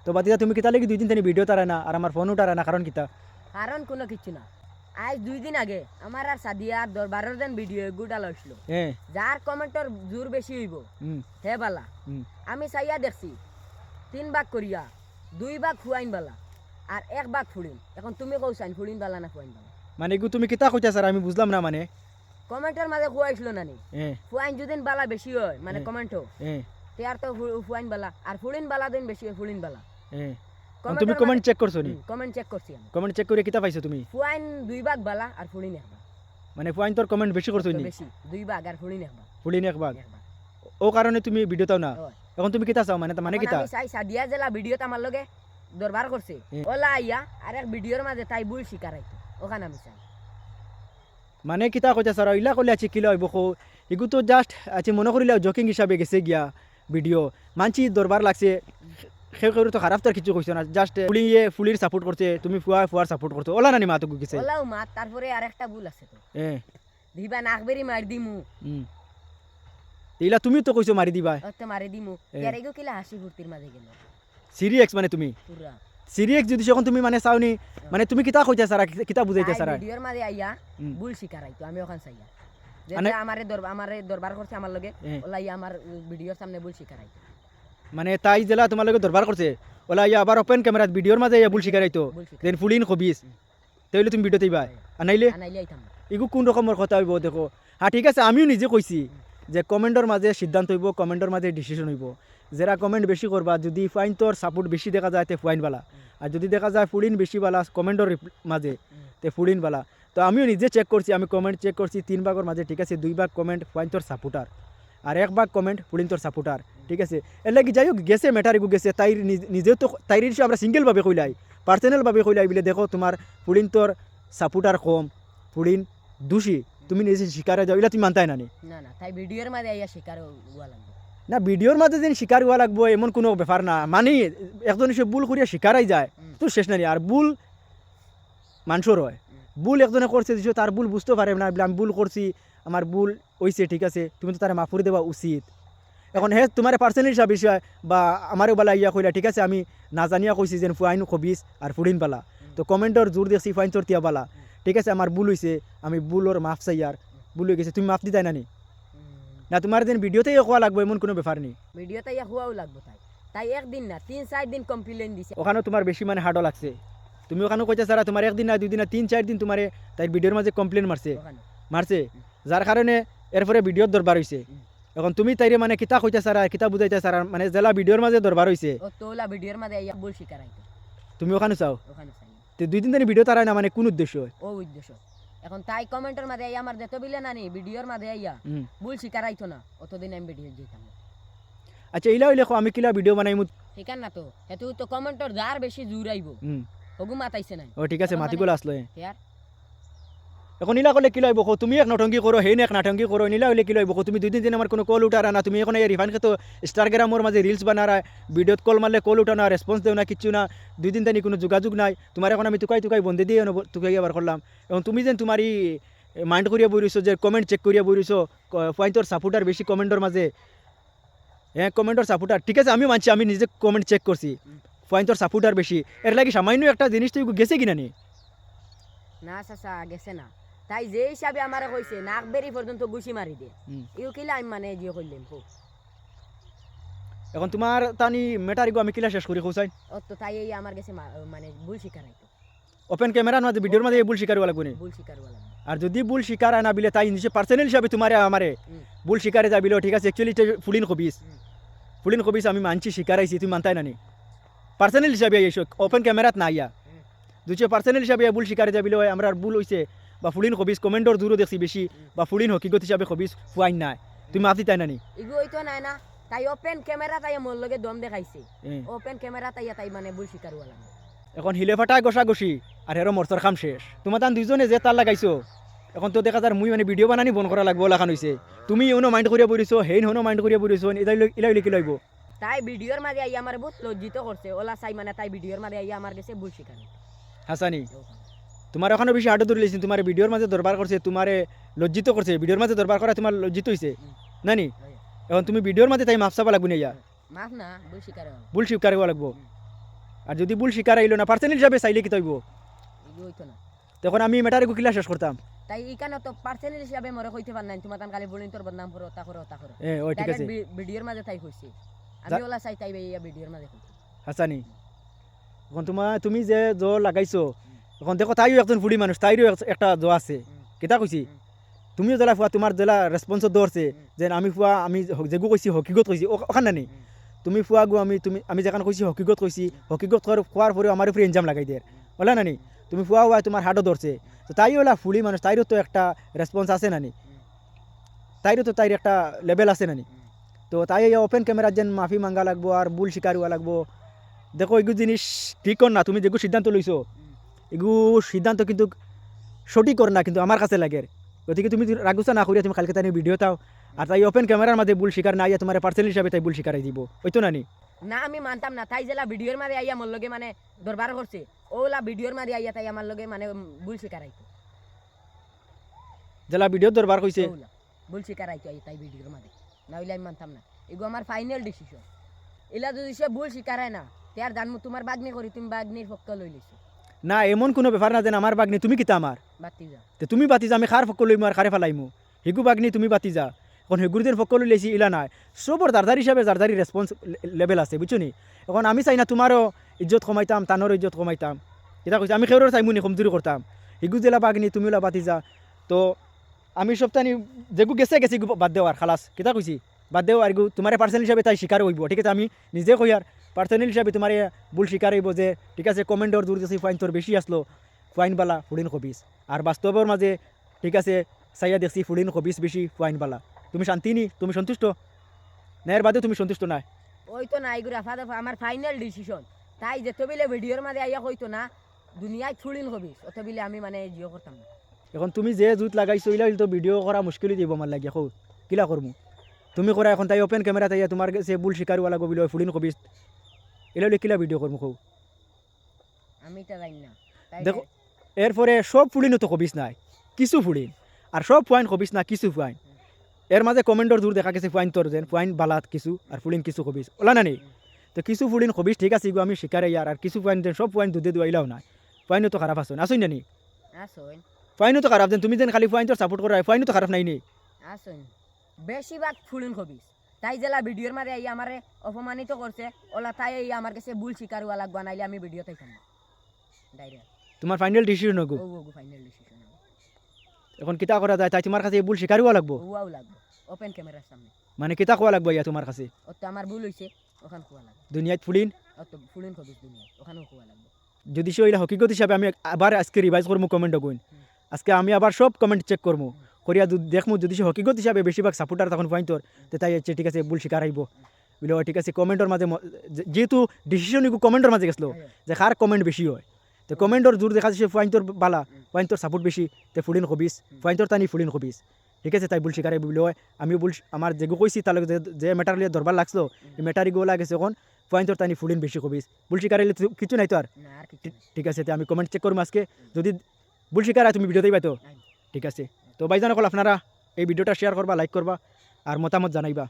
তো বাতিদা তুমি কিতা লাগি 2 দিন থেকে ভিডিও তারা না আর আমার ফোন উঠারা না কারণ কিতা? কারণ কোনো কিছু না। আজ 2 দিন আগে আমার আর সাদিয়ার দরবারের দিন ভিডিও গুডাল হইছিল। হ্যাঁ যার কমেন্টর জোর বেশি হইব হে বালা। আমি চাইয়া দেখছি 3 ভাগ করিয়া 2 ভাগ ফুয়াইন বালা আর 1 ভাগ ফুড়িন। এখন তুমি কইছাইন ফুড়িন বালা না ফুয়াইন বালা? মানে এগু তুমি কিতা কইতা স্যার আমি বুঝলাম না মানে। কমেন্টের মাঝে খুয়াইছিল না নি? হ্যাঁ ফুয়াইন যদি বালা বেশি হয় মানে কমেন্টও হ্যাঁ তেয়ার তো ফুয়াইন বালা আর ফুড়িন বালা দিন বেশি হয় ফুড়িন বালা। হ্যাঁ তুমি কমেন্ট চেক করছো নি? কমেন্ট চেক করছি আমি। কমেন্ট চেক করে কিতা পাইছো তুমি? ফুয়াইন 2 ভাগ বালা আর ফুড়িন 1 ভাগ। মানে পয়েন্ট তোর কমেন্ট বেশি করছো নি? বেশি 2 ভাগ আর ফুড়িন 1 ভাগ। ফুলিন এক ভাগ ও কারণে তুমি ভিডিও তাও না। এখন তুমি কিতা চাও মানে মানে কিতা? আমি চাই সাদিয়া জেলা ভিডিওতে আমার লগে দরবার করছে ওলা আইয়া আর এক ভিডিওর মাঝে তাই ভুল স্বীকার আইতো ওখানে আমি চাই। মানে কিতা কইতা স্যার ইলা কইলে আছে কিলা হইব কো এগু তো জাস্ট আছে মনে করিলা জকিং হিসাবে গেছে গিয়া ভিডিও মানছি দরবার লাগছে সেও করে তো খারাপ তো আর কিছু কইছো না জাস্ট ফুলির সাপোর্ট করছে তুমি ফুয়ার সাপোর্ট করছো ওলা নানি মাতো গেছে ওলাও মা তারপরে আরেকটা ভুল আছে তো দিবা নাকবেরি মার দিমু ইলা তুমি তো কইছো মারি দিবা ওতে মারি দিমু ইয়ার এগো কিলা হাসি ফুর্তির মাঝে গেল সিরিয়াস মানে তুমি পুরা সিরিয়াস যদি যখন তুমি মানে চাওনি মানে তুমি কিতা কইতা স্যার কিতা বুঝাইতে স্যার ভিডিওর মাঝে আইয়া ভুল স্বীকার আইতো আমি ওখান চাইয়া যে আমারে দরবার করছে আমার লগে ওলা ইয়া আমার ভিডিওর সামনে ভুল স্বীকার আইতো মানে তাই জেলা তোমার লগে দরবার করছে ওলা ইয়া আবার ওপেন ক্যামেরাত ভিডিওর মাঝে ইয়া ভুল স্বীকার আইতো দেন ফুলিন খবিস তাইলে তুমি ভিডিও দিবা আনাইলে আইতাম এগু কোন রকমের কথা হইব দেখো হ্যাঁ ঠিক আছে আমিও নিজে কইছি যে কমেন্টর মাঝে সিদ্ধান্ত হইব কমেন্টর মাঝে ডিসিশন হইব যারা কমেন্ট বেশি করবা যদি ফাইন তোর সাপোর্ট বেশি দেখা যায় তে ফাইন বালা আর যদি দেখা যায় ফুলিন বেশি বালা কমেন্টর মাঝে তে ফুলিন বালা তো আমিও নিজে চেক করছি আমি কমেন্ট চেক করছি 3 ভাগের মাঝে ঠিক আছে 2 ভাগ কমেন্ট ফাইন তোর সাপোর্টার আর 1 ভাগ কমেন্ট ফুলিন তোর সাপোর্টার ঠিক আছে এর লাগি যাই হোক গেছে ম্যাটার এগু গেছে তাই নিজেও তো তাইর আমরা সিঙ্গেলভাবে কইলাই পার্সোনালভাবে কইলাই বলে দেখো তোমার ফুলিন তোর সাপোর্টার কম ফুলিন দোষী তুমি নিজে শিকারে যাও এলা তুমি মানতাই না না তাই ভিডিওর মাঝে আইয়া শিকার হওয়া লাগবে না ভিডিওর মাঝে যেন শিকার হওয়া লাগবো এমন কোনো ব্যাপার না মানে একজন এসে ভুল করিয়া শিকারাই যায় তো শেষ নাই আর ভুল মানুষের হয় ভুল একজনে করছে যে তার ভুল বুঝতে পারে না আমি ভুল করছি আমার ভুল হইছে ঠিক আছে তুমি তো তারা মাফুরি দেওয়া উচিত এখন হে তোমার পার্সোনাল হিসাব বিষয় বা আমারও বেলা ইয়া কইলা ঠিক আছে আমি না জানিয়া কইছি যে ফুয়াইন খবিস আর ফুড়িন পালা তো কমেন্টর জোর দেখছি ফাইন তোর তিয়া পালা ঠিক আছে আমার ভুল হইছে আমি ভুলোর মাফ চাই আর ভুল হয়ে গেছে তুমি মাফ দিতাই না নি না তোমার দিন ভিডিওতেই খোয়া লাগবো এমন কোনো ব্যাপার নেই ভিডিওতে ইয়া খোয়াও লাগবো তাই একদিন না 3-4 দিন কমপ্লেইন দিছে ওখানে তোমার বেশি মানে হার্ডও লাগছে তুমি ওখানে কইতে সারা তোমার একদিন না 2 দিন না 3-4 দিন তোমার তাই ভিডিওর মাঝে কমপ্লেইন মারছে যার কারণে এরপরে ভিডিওর দরবার হইছে এখন তুমি তাইরে মানে কিতা কইতে সারা কিতা বুঝাইতে সারা মানে জেলা ভিডিওর মাঝে দরবার হইছে ও তোলা ভিডিওর মাঝে ইয়া ভুল স্বীকার আইতো তুমি ওখানে চাও ওখানে চাই তো 2 দিন ধরে ভিডিও তারাই না মানে কোন উদ্দেশ্য ও উদ্দেশ্য এখন তাই কমেন্টের মাঝে আইয়া আমার যেত বিলে না নি ভিডিওর মাঝে আইয়া ভুল স্বীকার আইতো না অতদিন আমি ভিডিও দিতাম আচ্ছা ইলা হইলে আমি কিলা ভিডিও বানাইমু ঠিক না তো হেতু তো কমেন্টর যার বেশি জোর আইব ওগু মাতাইছে না ও ঠিক আছে মাতিগুলো আসলো ইয়ার এখন নীলা করলে কি লইব তুমি এক নটঙ্কি করো হে এক নাটঙ্কি করো নীলা হইলে কি লইব তুমি 2 দিন আমার কোনো কল উঠারা না তুমি এখন এই রিফাইন তো ইনস্টাগ্রামের মাঝে রিলস বানারা ভিডিওত কল মারলে কল উঠানো রেসপন্স দেও না কিচ্ছু না 2 দিন তানি কোনো যোগাযোগ নাই তোমার এখন আমি তুকাই বন্ধে দিয়ে তুকাই আবার করলাম এখন তুমি যেন তোমার মাইন্ড করিয়া বইরিছো যে কমেন্ট চেক করিয়া বইরিছো ফাইন তোর সাপোর্টার বেশি কমেন্টর মাঝে হ্যাঁ কমেন্টর সাপোর্টার ঠিক আছে আমি মানছি আমি নিজে কমেন্ট চেক করছি ফাইন তোর সাপোর্টার বেশি এর লাগি সামান্য একটা জিনিস তো গেছে কিনা নি না চাচা গেছে না তাই যে হিসাবে আমারে কইছে নাক বেরি পর্যন্ত গুছি মারি দে ইউ কিলা আমি মানে জিও কইলেন খুব এখন তোমার তানি মেটারিগো আমি কিলা শেষ করি কইছাই ও তো তাই এই আমার কাছে মানে ভুল স্বীকার আইতো ওপেন ক্যামেরার মাঝে ভিডিওর মাঝে ভুল স্বীকার হওয়া লাগবে ভুল স্বীকার হওয়া লাগবে আর যদি ভুল স্বীকার না বিলে তাই নিজে পার্সোনাল হিসাবে তোমারে আমারে ভুল স্বীকারে যাবিল ঠিক আছে অ্যাকচুয়ালি ফুলিন খবিস আমি মানছি স্বীকার আইছি তুমি মানতাই না নি পার্সোনাল হিসাবে আইছো ওপেন ক্যামেরাত না আইয়া দুচে পার্সোনাল হিসাবে ভুল স্বীকারে যাবিল আমরা ভুল হইছে বা ফুলিন খবিস কমেন্টর দূরও দেখছি বেশি বা ফুলিন হকিগত হিসাবে খবিস ফুয়াইন নাই তুমি মাফ দিতাই না নি ইগো হইতো নাই না তাই ওপেন ক্যামেরা তাই মোর লগে দম দেখাইছে ওপেন ক্যামেরা তাই মানে ভুল স্বীকার হওয়া লাগবে এখন হিলে ফাটায় গোসাগোসি আর হেরো মরসর খাম শেষ তোমার তান দুইজনে যে তার লাগাইছো এখন তো দেখা যার মুই মানে ভিডিও বানানি বন্ধ করা লাগবো লাখান হইছে তুমি এনো মাইন্ড করিয়া বইরিছো হেইন হনো মাইন্ড করিয়া বইরিছো ইলাই কি লইব তাই ভিডিওর মাঝে আইয়া আমার বহুত লজ্জিত করছে ওলা চাই মানে তাই ভিডিওর মাঝে আইয়া আমার কাছে ভুল স্বীকার হাসানি তোমার ওখানে বেশি হাঁটু ধরে লিখছেন তোমার ভিডিওর মাঝে দরবার করছে তোমারে লজ্জিত করছে ভিডিওর মাঝে দরবার করা তোমার লজ্জিত হইছে নানি এখন তুমি ভিডিওর মাঝে তাই মাফ চাবা লাগবে না ইয়া মাফ না ভুল স্বীকার ভুল স্বীকার হওয়া লাগবো আর যদি ভুল শিকার আইলো না পার্সেন্টেজ হিসাবে চাইলে কি তৈব এগুলো হইতো না তখন আমি ম্যাটারে কিলা শেষ করতাম তাই এখানে তো পার্সেন্টেজ হিসাবে মরে কইতে পার নাই তোমার তান খালি বলিন তোর বদনাম করো তা করো তা করো ওই ঠিক আছে ভিডিওর মাঝে তাই কইছি আমি ওলা চাই তাই এই ভিডিওর মাঝে কইছি হাসানি এখন তুমি যে জো লাগাইছো এখন দেখো তাইও একজন ফুড়ি মানুষ তাইরও একটা জো আছে কেটা কইছি তুমিও জেলা ফুয়া তোমার জেলা রেসপন্স ধরছে যে আমি ফুয়া আমি যেগু কইছি হকিগত কইছি ওখান নানি তুমি ফুয়া গো আমি যেখানে কইছি হকিগত কইছি হকিগত খোয়ার পরেও আমার উপরে ইনজাম লাগাই দেয় বলে নানি তুমি ফুয়া হওয়া তোমার হাটও ধরছে তো তাই ওলা ফুলি মানুষ তাইরও তো একটা রেসপন্স আছে নানি তাইরও তো তাইর একটা লেভেল আছে নানি তো তাই ওপেন ক্যামেরার যেন মাফি মাঙ্গা লাগবো আর ভুল স্বীকার হওয়া লাগবো দেখো এগুলো জিনিস ঠিক কর না তুমি যেগু সিদ্ধান্ত লইছো এগু সিদ্ধান্ত কিন্তু সঠিক কর না কিন্তু আমার কাছে লাগে গতিকে তুমি রাগুসা না করিয়া তুমি কালকে তাই ভিডিও তাও আর তাই ওপেন ক্যামেরার মাঝে ভুল স্বীকার না আইয়া তোমার পার্সেন্ট হিসাবে তাই ভুল স্বীকার দিব হইতো না নি না আমি মানতাম না তাই জেলা ভিডিওর মাঝে আইয়া মোর লগে মানে দরবার করছে ওলা ভিডিওর মাঝে আইয়া তাই আমার লগে মানে ভুল স্বীকার আইতো জেলা ভিডিও দরবার কইছে ওলা ভুল স্বীকার আইতো তাই ভিডিওর মাঝে না হইলে আমি মানতাম না এগো আমার ফাইনাল ডিসিশন এলা যদি সে ভুল স্বীকার হয় না তার জানমু তোমার বাগনি করি তুমি বাগনির পক্ষ লই লইছো না এমন কোনো ব্যাপার না যেন আমার বাগনি তুমি কিতা আমার বাতি যা তে তুমি বাতি যা আমি খার ফক্ক লইমু আর খারে ফেলাইমু হিগু বাগনি তুমি বাতি যা এখন হেগুর দিন ফক্ক লইলেছি ইলা নাই সবর জারদারি হিসাবে জারদারি রেসপন্স লেভেল আছে বুঝছো নি এখন আমি চাই না তোমারও ইজ্জত কমাইতাম তানোরও ইজ্জত কমাইতাম এটা কইছি আমি খেউরের চাইমু নি কমজুরি করতাম হিগু জেলা বাগনি তুমি ওলা বাতি যা তো আমি সপ্তাহে যেগু গেছে গেছি বাদ দেওয়ার খালাস কিতা কইছি বাদ দেও আর তোমার পার্সেন্ট হিসাবে তাই স্বীকার হইব ঠিক আছে আমি নিজে কই আর পার্সেন্ট হিসাবে তোমার ভুল স্বীকার হইব যে ঠিক আছে কমেন্টর দূর গেছি ফাইন তোর বেশি আসলো ফাইনবালা ফুডিন খবিস আর বাস্তবের মাঝে ঠিক আছে চাইয়া দেখছি ফুডিন খবিস বেশি ফাইনবালা তুমি শান্তি নি তুমি সন্তুষ্ট না এর বাদে তুমি সন্তুষ্ট নাই ওই তো না এগুলো আমার ফাইনাল ডিসিশন তাই যে তবিলে ভিডিওর মাঝে আইয়া কইতো না দুনিয়ায় ছুড়িন হবিস অতবিলে আমি মানে জিও করতাম না এখন তুমি যে জুত লাগাইছো ইলা তো ভিডিও করা মুশকিলই দিব আমার লাগিয়া কৌ কিলা করমু তুমি করা এখন তাই ওপেন ক্যামেরা তাই তোমার সে ভুল স্বীকারওয়ালা গবিল ফুডিন খবিস এলা কিলা ভিডিও করমু কৌ আমি এটা জানি না তাই দেখো এরপরে সব ফুডিনও তো খবিস নাই কিছু ফুডিন আর সব ফাইন খবিস না কিছু ফাইন এর মাঝে কমেন্টর দূর দেখা গেছে ফাইন তোর যেন ফাইন বালাত কিছু আর ফুডিন কিছু খবিস ওলা না নি তো কিছু ফুডিন খবিস ঠিক আছে আমি শিকারে ইয়ার আর কিছু ফাইন দেন সব ফাইন দুধে দুয়াইলাও নাই ফাইনও তো খারাপ আসুন আসুন জানি আসুন ফাইনও তো খারাপ দেন তুমি যেন খালি ফাইন তোর সাপোর্ট করা ফাইনও তো খারাপ নাই নি আসুন বেশিরভাগ ফুলিন হবিস তাই জেলা ভিডিওর মাঝে আইয়া আমারে অপমানিত করছে ওলা তাই আইয়া আমার কাছে ভুল স্বীকার হওয়া লাগবা নাইলে আমি ভিডিও তাইতাম না ডাইরেক্ট তোমার ফাইনাল ডিসিশন হগো ও ফাইনাল ডিসিশন এখন কিতা করা যায় তাই তোমার কাছে এই ভুল স্বীকার হওয়া লাগবো ওয়াও লাগবে ওপেন ক্যামেরার সামনে মানে কিতা কোয়া লাগবো ইয়া তোমার কাছে ও তো আমার ভুল হইছে ওখান খোয়া লাগবে দুনিয়াত ফুলিন ও তো ফুলিন হবিস দুনিয়া ওখানেও খোয়া লাগবে যদি সে ওইলা হকিকত হিসাবে আমি আবার আজকে রিভাইজ করবো কমেন্ট গুণ আজকে আমি আবার সব কমেন্ট চেক করবো করিয়া দেখবো যদি সে হকিকত হিসাবে বেশিরভাগ সাপোর্টার তখন ফাইন তোর তো তাই হচ্ছে ঠিক আছে ভুল স্বীকার আইব বলে ঠিক আছে কমেন্টর মাঝে যেহেতু ডিসিশন কমেন্টর মাঝে গেছিলো যে কার কমেন্ট বেশি হয় তো কমেন্টর দূর দেখা যাচ্ছে ফাইন তোর বালা ফাইন তোর সাপোর্ট বেশি তো ফুলিন খবিস ফাইন তোর তানি ফুলিন খবিস ঠিক আছে তাই ভুল স্বীকার আইব বলে হয় আমি ভুল আমার যেগু কইছি তার লগে যে ম্যাটার লিয়ে দরবার লাগলো এই ম্যাটারি গোলা গেছে এখন ফাইন তোর তানি ফুলিন বেশি খবিস ভুল স্বীকার আইলে কিছু নাই তো আর না আর কিছু ঠিক আছে তো আমি কমেন্ট চেক করবো আজকে যদি ভুল স্বীকার হয় তুমি ভিডিওতেই পাইতো ঠিক আছে তো ভাইজান সকল আপনারা এই ভিডিওটা শেয়ার করবা লাইক করবা আর মতামত জানাইবা